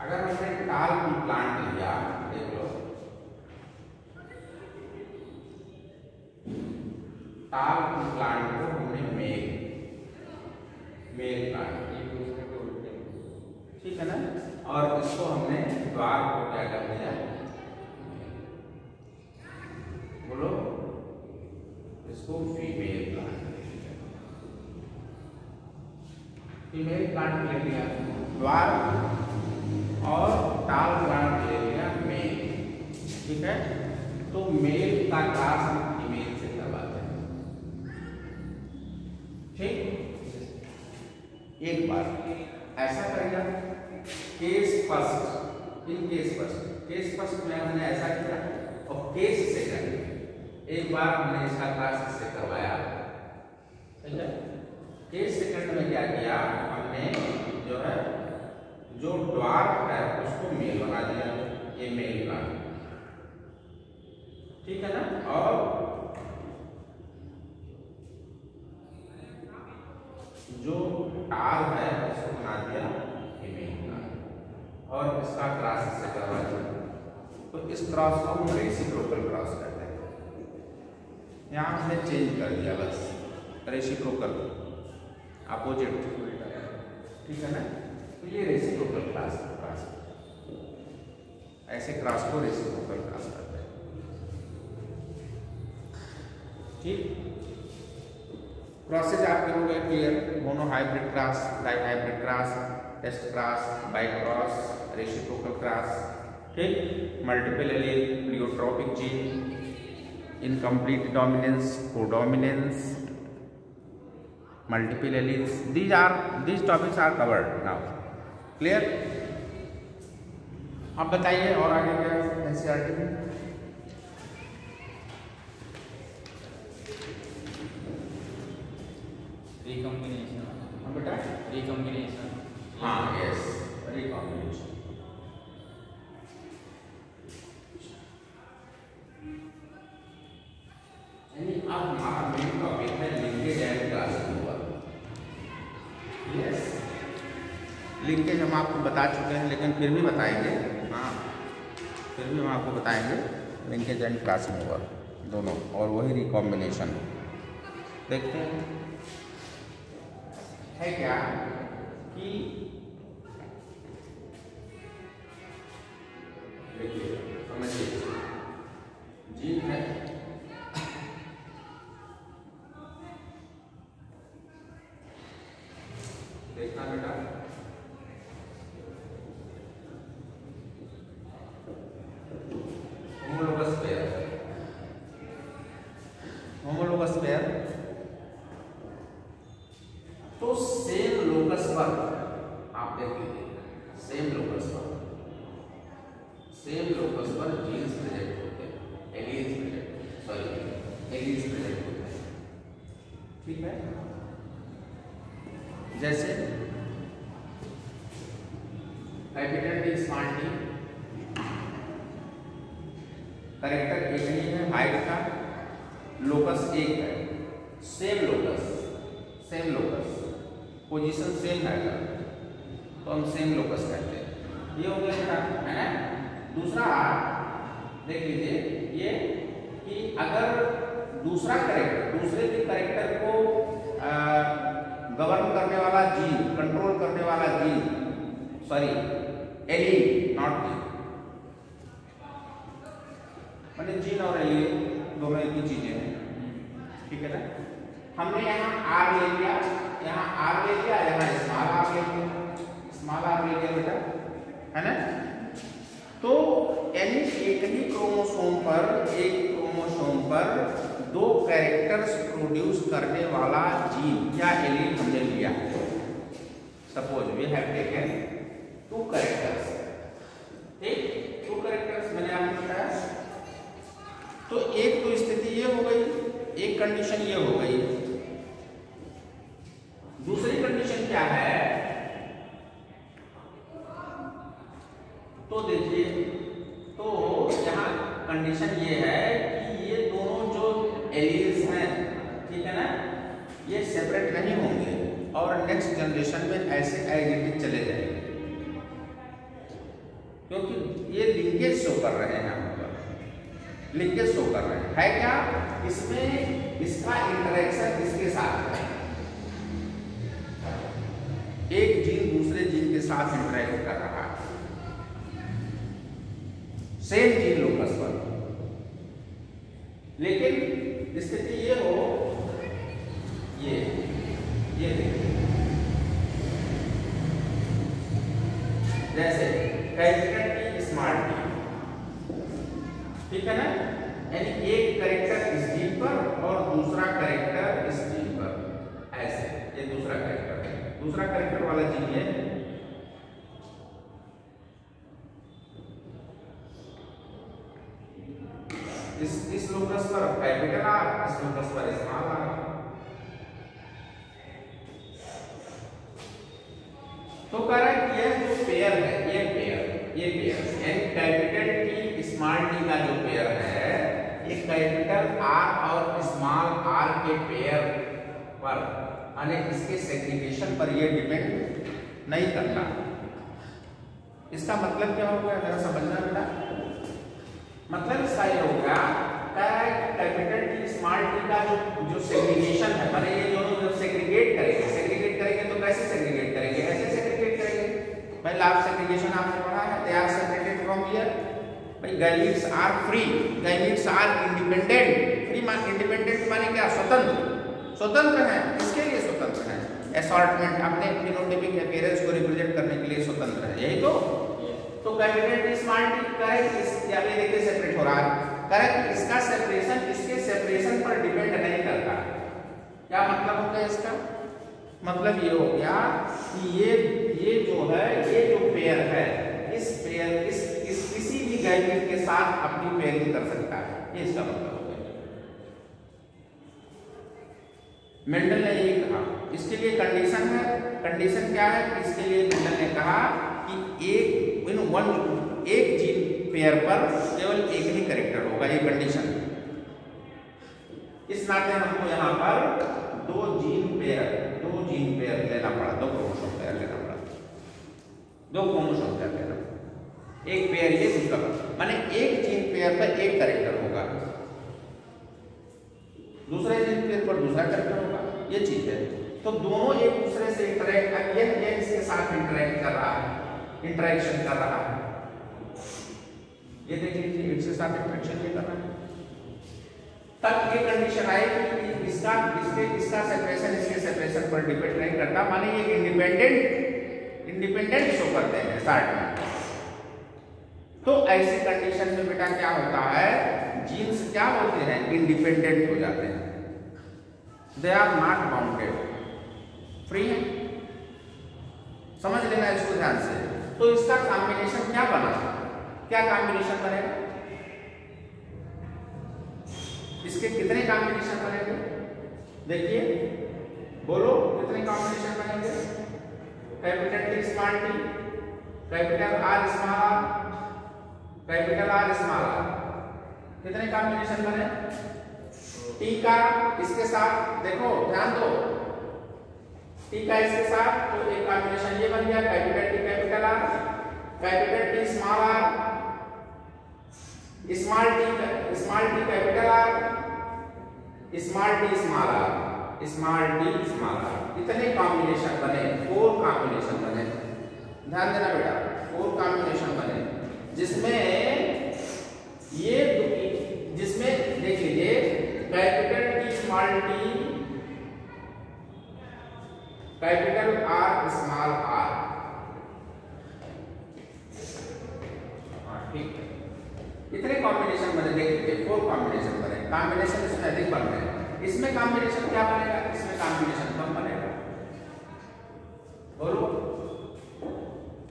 अगर हमने टाल की प्लांट लिया, देख लो टाल की प्लांट को हमने मेल प्लांट, ठीक है ना, और इसको हमने द्वार को क्या कर दिया, बोलो, इसको फीमेल प्लांट ले लिया, द्वार और टाल प्लांट ले लिया मेल, ठीक है। तो मेल का क्लास हम फीमेल से करवाते हैं, ठीक। एक बार ऐसा करेगा, case first, in case first में हमने ऐसा किया और केस सेकंड एक बार हमने इसका क्लास इससे करवाया, ठीक है। केस सेकंड में क्या किया हमने, जो है जो द्वार है उसको मेल बना दिया, ये मेल प्लांट, ठीक है ना, और जो टाल है उसको बना दिया फीमेल प्लांट और इसका क्रॉस इससे करवा दिया। तो इस क्रॉस को हम रेसिप्रोकल क्रॉस कहते हैं। यहाँ हमने चेंज कर दिया बस, रेसिप्रोकल अपोजिट, ठीक है ना। तो ये रेसिप्रोकल क्लास ऐसे क्रॉस को रेसिप्रोकल क्रॉस करते हैं, ठीक। प्रोसेस आप करोगे clear, monohybrid cross, dihybrid cross, test cross, bi cross, reciprocal cross, ठीक। Multiple allele, pleiotropic gene, incomplete dominance, codominance, multiple alleles, these topics are covered now, clear। अब बताइए और आगे क्या एनसीईआरटी में? रिकॉम्बिनेशन, हाँ बेटा, रिकॉम्बिनेशन, हाँ यस, रिकॉम्बिनेशन। अब हमारा मेन टॉपिक है linkage and classing. Yes, linkage हम आपको बता चुके हैं, लेकिन फिर भी बताएंगे, हाँ फिर भी हम आपको बताएंगे लिंकेज एंड क्रॉसिंग ओवर दोनों, और वही रिकॉम्बिनेशन। देखते हैं है क्या कि देखिए समझिए, जीन है, देखना बेटा, होमोलोगस पेयर, तो सेम लोकस पर आप देख लीजिए, सेम लोकस पर जीन्स प्रेजेंट होते हैं, एलील्स प्रेजेंट होते हैं, ठीक है। जैसे हेपेटाइटिस स्मार्टी, करेक्टर एक नहीं है हाइट का, लोकस एक है, सेम लोकस, पोजीशन सेम है, तो हम सेम लोकस कहते हैं। ये हो गया बेटा, है ना। दूसरा देख लीजिए, ये कि अगर दूसरे के करेक्टर को गवर्न करने वाला जीन, कंट्रोल करने वाला gene, sorry allele, not gene, मैंने जीन और एलील दोनों एक ही चीजें हैं, ठीक है ना। हमने यहाँ आर ले लिया, यहाँ स्मॉल आर ले लिया बेटा, है ना। तो यानी एक क्रोमोसोम पर दो कैरेक्टर्स प्रोड्यूस करने वाला जीन या एलील हमने लिया। Suppose we have taken 2 characters, तो एक तो स्थिति ये हो गई, एक कंडीशन ये हो गई। दूसरी कंडीशन क्या है, तो देखिए, तो यहाँ कंडीशन ये है कि ये दोनों जो एलील्स हैं, ठीक है ना, ये सेपरेट नहीं होंगे और नेक्स्ट जनरेशन में ऐसे आइडेंटिटी चले जाएंगे, क्योंकि ये लिंकेज शो कर रहे हैं, यहाँ पर लिंकेज शो कर रहे हैं। है क्या, इसमें इसका इंटरेक्शन इसके साथ है, एक जीन दूसरे जीन के साथ इंटरेक्ट कर रहा है, सेम जीन लोकस पर। लेकिन स्थिति ये हो, ये देखिए, जैसे कैरेक्टर की स्मार्ट टी, ठीक है ना, यानी एक कैरेक्टर इस जीन पर और दूसरा कैरेक्टर इस जीन पर, ऐसे ये दूसरा कैरेक्टर है, दूसरा कैरेक्टर वाला जीन है। इस लोकस पर कैपिटल आर, इस लोकस पर स्मॉल आर। तो कह रहा है कि यह जो पेयर है, ये पेयर यानी कैपिटल टी स्मॉल टी का जो पेयर है, ये कैपिटल आर और स्मॉल आर के पेयर पर, यानी इसके सेग्रीगेशन पर ये डिपेंड नहीं करता। इसका मतलब क्या हो गया, जरा समझना बेटा। मतलब इसका ये हो गया, कह रहा है कि कैपिटल टी स्मॉल टी का जो सेग्रीगेशन है, माने ये दोनों जब सेग्रीगेट करेंगे तो कैसे सेग्रीगेट करेंगे, ऐसे सेग्रीगेट करेंगे। पहले आप सेग्रीगेशन आपने पढ़ा है, they are separated from here. भाई gametes are free, gametes are independent. Free मान इंडिपेंडेंट माने क्या, स्वतंत्र है। इसके लिए स्वतंत्र है, असॉर्टमेंट अपने फिनोटाइपिक अपीयरेंस को रिप्रेजेंट करने के लिए स्वतंत्र है, यही तो capital T small T correct, इस या पे देखिए सेपरेट हो रहा है, करेक्ट, इसका सेपरेशन इसके सेपरेशन पर डिपेंड नहीं करता। क्या मतलब हो गया इसका, मतलब ये हो गया कि ये जो है, ये जो पेयर है, इस पेयर इस किसी भी गैमीट के साथ अपनी पेयरिंग कर सकता है, ये इसका मतलब हो गया। मेंडल ने ये कहा, इसके लिए कंडीशन है, कंडीशन क्या है, इसके लिए मेंडल ने कहा कि एक जीन पेयर पर केवल एक ही कैरेक्टर होगा, ये कंडीशन। इस नाते हमको यहाँ पर दो जीन पेयर लेना पड़ा, दो क्रोमोसोम पेयर लेना पड़ा, एक पेयर ये दूसरा, माने एक जीन पेयर पर एक कैरेक्टर होगा, दूसरे जीन पेयर पर दूसरा कैरेक्टर होगा, ये चीज है। तो दोनों एक दूसरे से इंटरेक्ट, ये इसके साथ इंटरेक्ट कर रहा है, इंटरेक्शन कर रहा है, ये देख लीजिए, इसके साथ इंटरेक्शन ये कर रहा है। तब ये कंडीशन आएगी कि इसका सेपरेशन इसके सेपरेशन पर डिपेंड नहीं करता, माने ये इंडिपेंडेंट शो करते हैं स्टार्ट में। तो ऐसी कंडीशन में बेटा क्या होता है, जीन्स क्या होते हैं, इंडिपेंडेंट हो जाते हैं, they are not bounded, free है। समझ लेना इसको ध्यान से। तो इसका कॉम्बिनेशन क्या बना, क्या कॉम्बिनेशन बनेगा, इसके कितने कॉम्बिनेशन बनेंगे, देखिए, बोलो कितने कॉम्बिनेशन बनेंगे। Capital T small T, capital R small R, capital R small R, कितने कॉम्बिनेशन बने। टी का इसके साथ देखो, ध्यान दो, टी का इसके साथ तो एक कॉम्बिनेशन ये बन गया, capital T capital R, capital T small R, small T capital R, small T small R, small T small R, इतने कॉम्बिनेशन बने, 4 कॉम्बिनेशन बने। ध्यान देना बेटा, 4 कॉम्बिनेशन बने, जिसमें देख लीजिए, capital T small T, capital R small R, ठीक है, इतने कॉम्बिनेशन बने, देखिए 4 कॉम्बिनेशन बने, कॉम्बिनेशन इसमें अधिक बन रहे हैं। इसमें कॉम्बिनेशन क्या बनेगा, इसमें कॉम्बिनेशन कम बनेगा, बोलो,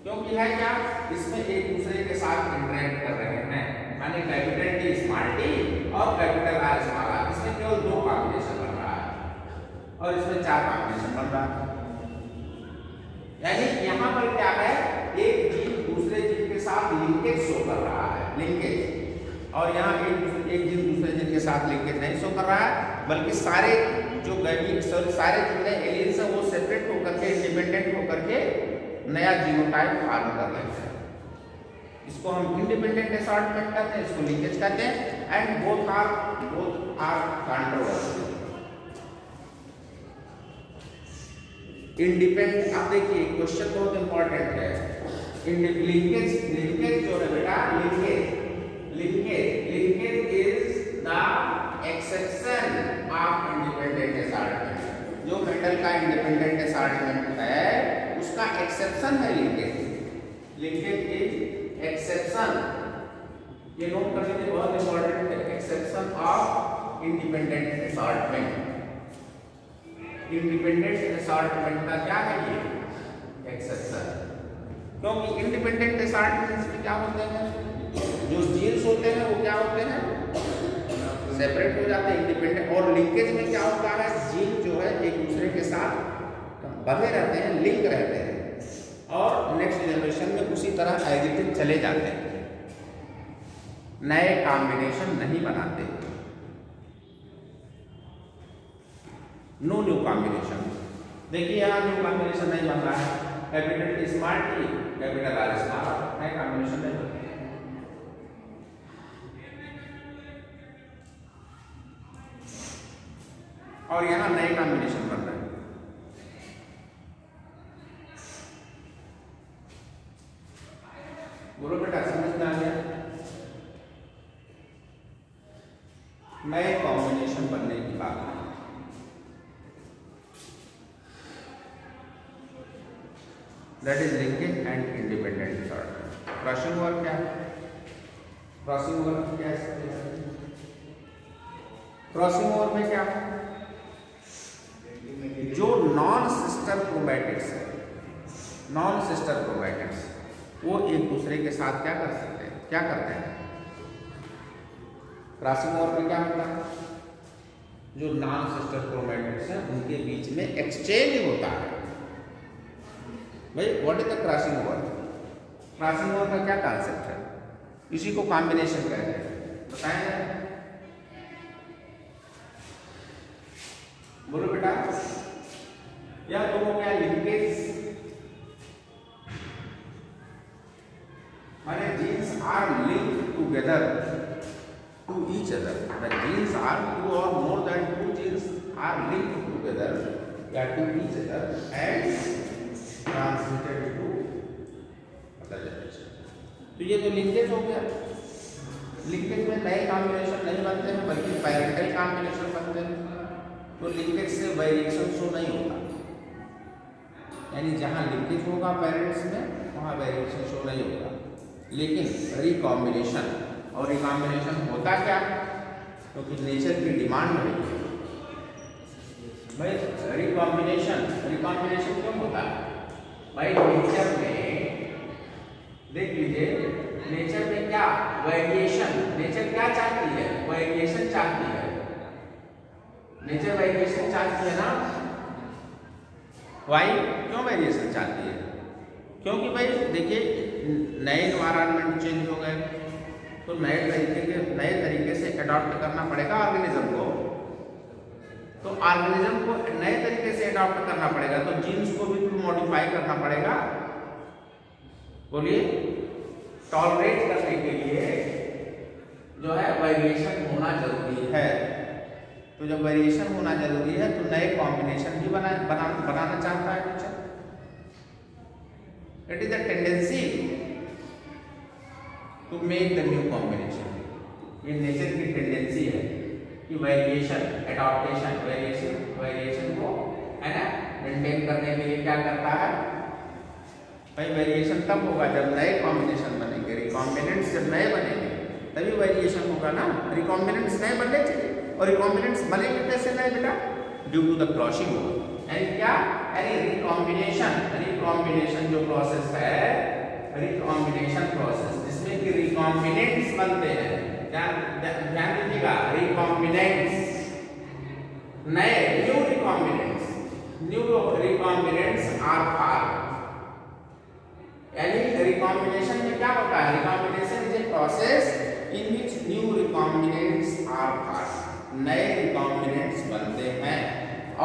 क्योंकि है क्या, इसमें एक दूसरे के साथ इंटरेक्ट कर रहे हैं, माने कैपिटल टी स्मॉल टी और और कैपिटल आर स्मॉल आर, इसमें केवल 2 कॉम्बिनेशन बन रहा है और इसमें 4 कॉम्बिनेशन बन रहा है। यानी यहाँ पर क्या है, एक जीन दूसरे जीन के साथ लिंकेज शो कर रहा है, लिंकेज, और यहाँ एक जीन दूसरे जीन के साथ लिंकेज नहीं शो कर रहा है, बल्कि सारे जो सारे जितने एलियंस हैं वो सेपरेट होकर के, इंडिपेंडेंट होकर के नया जीनोटाइप फॉर्म कर लेते हैं। इसको हम इंडिपेंडेंट असॉर्टमेंट कहते हैं, इसको लिंकेज कहते हैं। And both are controversial. Independent, अब देखिए क्वेश्चन बहुत इंपॉर्टेंट है। लिंकेज जो है बेटा, linkage is the exception of independent assortment. जो मेटल का इंडिपेंडेंट असॉर्टमेंट है उसका एक्सेप्शन है लिंकेज। लिंकेज इज एक्सेप्शन, ये नोट करने के बहुत इंपॉर्टेंट है। Exception of independent assortment. Independent assortment का क्या है ये? एक्सेप्शन। क्योंकि इंडिपेंडेंट असॉर्टमेंट में क्या होते हैं, जो जीन्स होते हैं वो क्या होते हैं, सेपरेट हो जाते हैं, इंडिपेंडेंट। और लिंकेज में क्या होता है, जीन जो है एक दूसरे के साथ बंधे रहते हैं, लिंक रहते हैं और नेक्स्ट जनरेशन में उसी तरह एज इट इज चले जाते हैं, नए कॉम्बिनेशन नहीं बनाते। No new combination. देखिए यहाँ न्यू कॉम्बिनेशन नहीं बन रहा है। Capital small T, capital R small, नए कॉम्बिनेशन नहीं बनते। और यहाँ नए कॉम्बिनेशन बन रहे हैं। बोलो बेटा, समझ में आ गया? नए कॉम्बिनेशन बनने की बात है। That is linkage and independent assortment. Crossing over क्या है? क्रॉसिंग ओवर क्या है? क्रॉसिंग ओवर में क्या है, जो नॉन सिस्टर क्रोमैटिड्स है, नॉन सिस्टर क्रोमैटिड्स वो एक दूसरे के साथ क्या कर सकते हैं, क्या करते हैं? क्रॉसिंग ओवर में क्या होता है, जो नॉन सिस्टर क्रोमैटिड्स हैं उनके बीच में एक्सचेंज होता है। भाई what is the crossing over? Crossing over का क्या कॉन्सेप्ट है? इसी को कॉम्बिनेशन कहते हैं, बताएं। बोलो बेटा, या तो हो गया लिंकेज, माने genes are linked together to each other. The genes are two or more than two genes are linked together या to each other and transmitted to other generation. तो ये तो लिंकेज हो गया। लिंकेज में नए कॉम्बिनेशन नहीं बनते हैं बल्कि पैरेंटल कॉम्बिनेशन बनते हैं। तो लिंकेज से वेरिएशन शो नहीं होता, यानी जहाँ लिंकेज होगा पेरेंट्स में वहाँ वेरिएशन शो नहीं होगा। लेकिन रिकॉम्बिनेशन, और रिकॉम्बिनेशन होता क्या, क्योंकि नेचर की डिमांड रही है। भाई रिकॉम्बिनेशन क्यों होता है? भाई नेचर में देख लीजिए, नेचर में क्या वेरिएशन, नेचर क्या चाहती है, वेरिएशन चाहती है। नेचर वेरिएशन चाहती है ना। वाई क्यों वेरिएशन चाहती है? क्योंकि भाई देखिए नए एनवायरनमेंट चेंज हो गए तो नए तरीके से अडॉप्ट करना पड़ेगा ऑर्गेनिज्म को। तो ऑर्गेनिज्म को नए तरीके से अडॉप्ट करना पड़ेगा तो जीन्स को भी मॉडिफाई करना पड़ेगा। बोलिए, टॉलरेट करने के लिए जो है वेरिएशन होना जरूरी है। तो जब वेरिएशन होना जरूरी है तो नए कॉम्बिनेशन भी बनाना चाहता है teacher. It is a tendency to make the new combination. ये नेचर की टेंडेंसी है कि वेरिएशन, एडॉप्टेशन, वेरिएशन को है ना मेंटेन करने के लिए क्या करता है भाई। वेरिएशन तब होगा जब नए कॉम्बिनेशन बनेंगे, रिकॉम्बिनेंट्स जब नए बनेंगे तभी वेरिएशन होगा ना। रिकॉम्बिनेंट्स नए बनने चाहिए और रिकॉम्बिनेंट्स बनेंगे कैसे नए बेटा? Due to the crossing over. यानी क्या, यानी रिकॉम्बिनेशन जो प्रोसेस है, रिकॉम्बिनेशन प्रोसेस जिसमें कि रिकॉम्बिनेंट्स बनते हैं, ध्यान दीजिएगा, रिकॉम्बिनेंट्स, नए न्यू रिकॉम्बिनेंट्स आर फॉर्म्ड। यानी रिकॉम्बिनेशन में क्या होता है? Recombination is a process in which new recombinants are formed, नए रिकॉम्बिनेंट्स बनते हैं।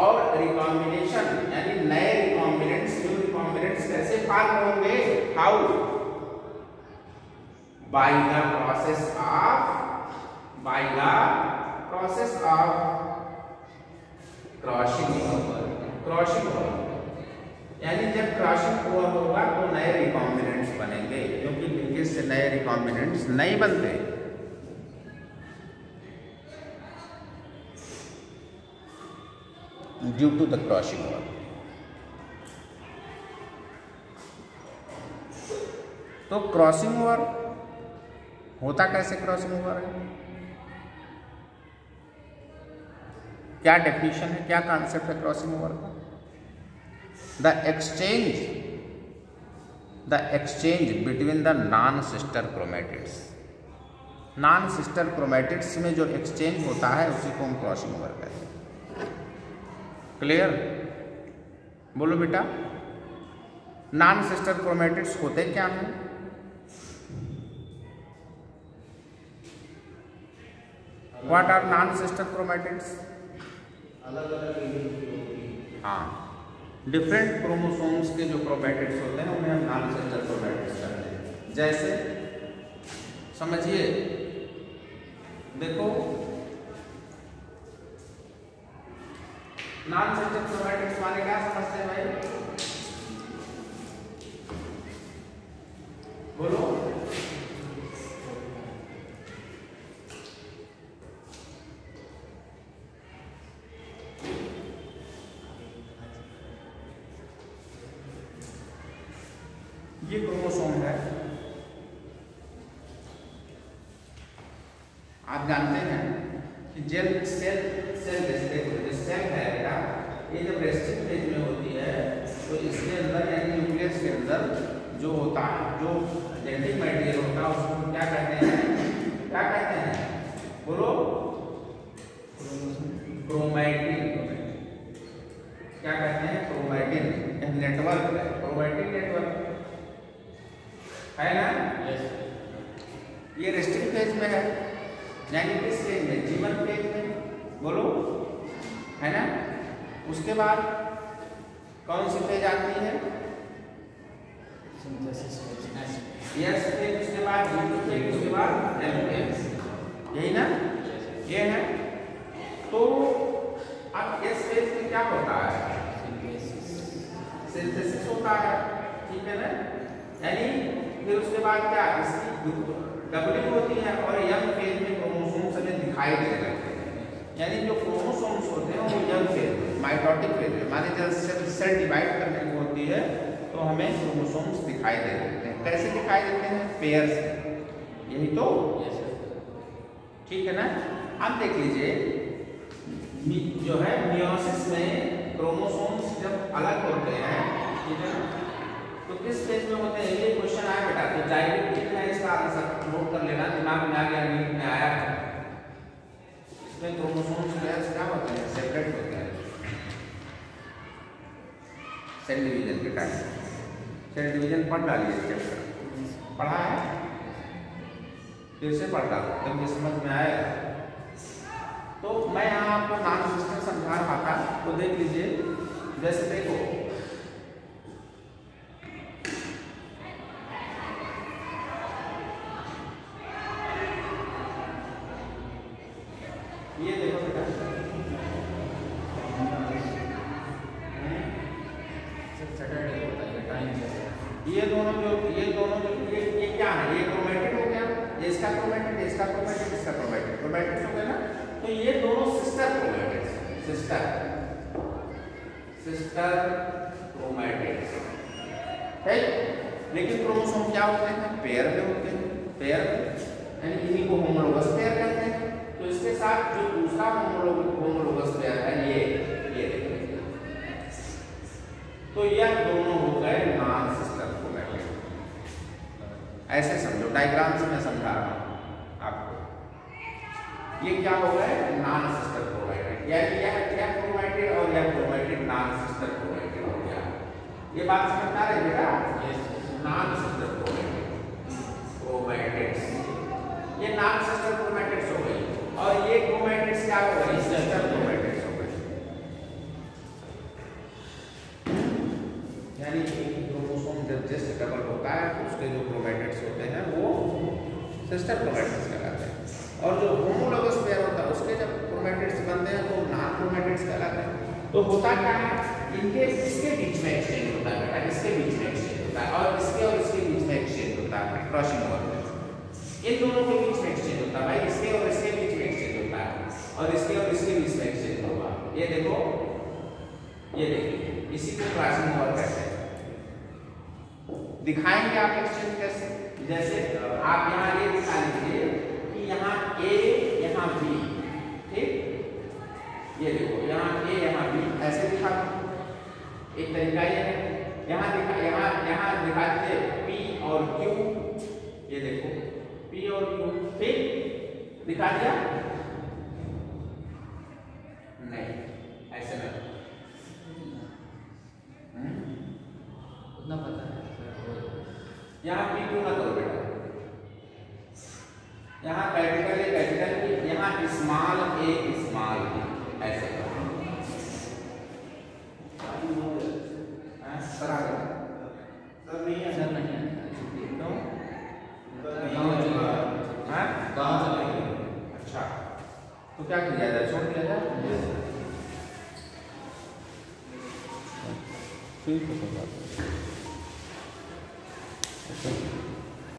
और रिकॉम्बिनेशन यानी नए रिकॉम्बिनेंट्स, न्यू रिकॉम्बिनेंट्स कैसे फॉर्म होंगे? How? By the process of crossing over. यानी जब क्रॉसिंग ओवर होगा तो नए रिकॉम्बिनेंट्स बनेंगे, क्योंकि लिंकेज से नए रिकॉम्बिनेंट्स नहीं बनते। Due to the crossing over. तो क्रॉसिंग ओवर होता कैसे? क्रॉसिंग ओवर है क्या? डेफिनेशन है, क्या कॉन्सेप्ट है क्रॉसिंग ओवर का? The exchange between the non sister chromatids. Non sister chromatids में जो एक्सचेंज होता है उसी को हम क्रॉसिंग ओवर कहते हैं। क्लियर? बोलो बेटा, नॉन सिस्टर क्रोमैटिड्स होते क्या हैं? What are non sister chromatids? अलग अलग, हाँ, डिफरेंट क्रोमोसोम्स के जो क्रोमैटिड्स होते हैं उन्हें हम नॉन सिस्टर क्रोमैटिड्स कहते हैं। जैसे समझिए, देखो नॉन सिस्टर क्रोमैटिड्स माने क्या समझते हैं भाई? बोलो। ये क्रोमोसोम है, आप जानते हैं कि सेल है बेटा, ये जब रेस्टिंग फेज में होती है तो इसके अंदर यानी न्यूक्लियस के अंदर जो होता है, जो जेनेटिक मटेरियल होता है उसको क्या कहते हैं? क्या कहते हैं? बोलो। क्रोमैटिन। क्या कहते हैं? क्रोमैटिन नेटवर्क है, क्रोमैटिन नेटवर्क है ना? ये रेस्टिंग फेज में है, यानी किस फेज में? जीवन फेज में। बोलो, है ना? उसके बाद कौन सी फेज आती है? Synthesis phase. यस फेज, उसके बाद जीवन फेज, उसके बाद एम फेज, यही ना? ये है। तो अब इस फेज में क्या होता है? सिंथेसिस होता है, ठीक है ना? यानी फिर उसके बाद क्या? इसकी डबलिंग होती है और यंग फेज में क्रोमोसोम्स हमें दिखाई देने लगते हैं। यानी जो क्रोमोसोम्स होते हैं वो यंग फेज में, माइटोटिक फेज में, माने जब सेल डिवाइड करने की होती है तो हमें क्रोमोसोम्स दिखाई दे देते हैं। कैसे दिखाई देते हैं? पेयर से, यही तो, ठीक है ना? अब देख लीजिए, जो है मियोसिस में क्रोमोसोम्स जब अलग होते हैं, ठीक है ना, तो किस फेज में होते हैं? ये क्वेश्चन आया बेटा, तो जाइगोट कितना है इसका आंसर नोट कर लेना, दिमाग में आ गया, नीट में आया है। इसमें क्रोमोसोम्स क्या होते हैं? सेपरेट होते हैं सेल डिवीजन के टाइम। सेल डिवीजन पढ़ डालिए, चैप्टर पढ़ा है, फिर से पढ़ डालो तब ये समझ में आएगा। तो मैं यहाँ आपको नॉन सिस्टर समझा रहा था, तो देख लीजिए, जैसे देखो ये देखो बेटा, ये दोनों जो ये क्या है? ये क्रोमैटिड हो गया, ये इसका क्रोमैटिड, इसका क्रोमैटिड, इसका क्रोमैटिड, क्रोमैटिड हो गया ना? तो ये दोनों सिस्टर क्रोमैटिड्स, सिस्टर क्रोमैटिड्स है। लेकिन क्रोमोसोम क्या होते हैं? पेयर में होते हैं, पेयर यानी इन्हीं को होमोलोगस पेयर कहते हैं। तो इसके साथ जो दूसरा होमोलोगस पेयर है ये तो यह दोनों हो गए नॉन सिस्टर क्रोमैटिड। ऐसे समझो, डायग्राम से मैं समझा रहा हूँ आपको। ये क्या हो गए नॉन सिस्टर क्रोमैटिड, यानी यह क्रोमैटिड और यह क्रोमैटिड नॉन सिस्टर क्रोमैटिड हो गया। ये बात समझ आ रही है बेटा? नॉन सिस्टर क्रोमैटिड्स, ये नॉन सिस्टर क्रोमैटिड्स हो गई, और ये क्रोमैटिड्स क्या हो गई सिस्टर क्रोमैटिड्स हो गई। यानी एक क्रोमोसोम जब जस्ट डबल होता है तो उसके जो क्रोमैटिड्स होते हैं वो सिस्टर क्रोमैटिड्स कहलाते हैं, और जो होमोलॉगस पेयर होता है उसके जब क्रोमैटिड्स बनते हैं तो नॉन क्रोमैटिड्स कहलाते हैं। तो होता क्या है, इनके इसके बीच में एक्सचेंज होता है बेटा, इसके बीच में एक्सचेंज होता है, और इसके बीच में एक्सचेंज होता है क्रॉसिंग ओवर, इन दोनों के बीच में एक्सचेंज होता है भाई, इसके और इसके बीच में एक्सचेंज होता है, और इसके और इसके बीच में एक्सचेंज होगा। ये देखो, ये देखिए, इसी को क्रॉसिंग ओवर कहते हैं। दिखाएंगे आप एक्सचेंज कैसे, जैसे आप यहाँ ये दिखा लीजिए कि यहाँ A यहाँ B, ठीक, ये देखो यहाँ A यहाँ B ऐसे दिखा दो, एक तरीका ये है। यहाँ दिखा दीजिए P और Q, ये देखो P और Q, ठीक दिखा दिया, नहीं ऐसे नहीं, उतना पता है। यहाँ P क्यों ना करो बेटा, यहाँ कैपिटल B, यहाँ स्मॉल a स्मॉल b, ऐसे करो। सर आ गया? सर नहीं है, सर नहीं है, क्यों? कहाँ चलेगी? अच्छा, तो क्या किया जाए, छोड़ दिया जाए? ठीक है, कोई बात नहीं।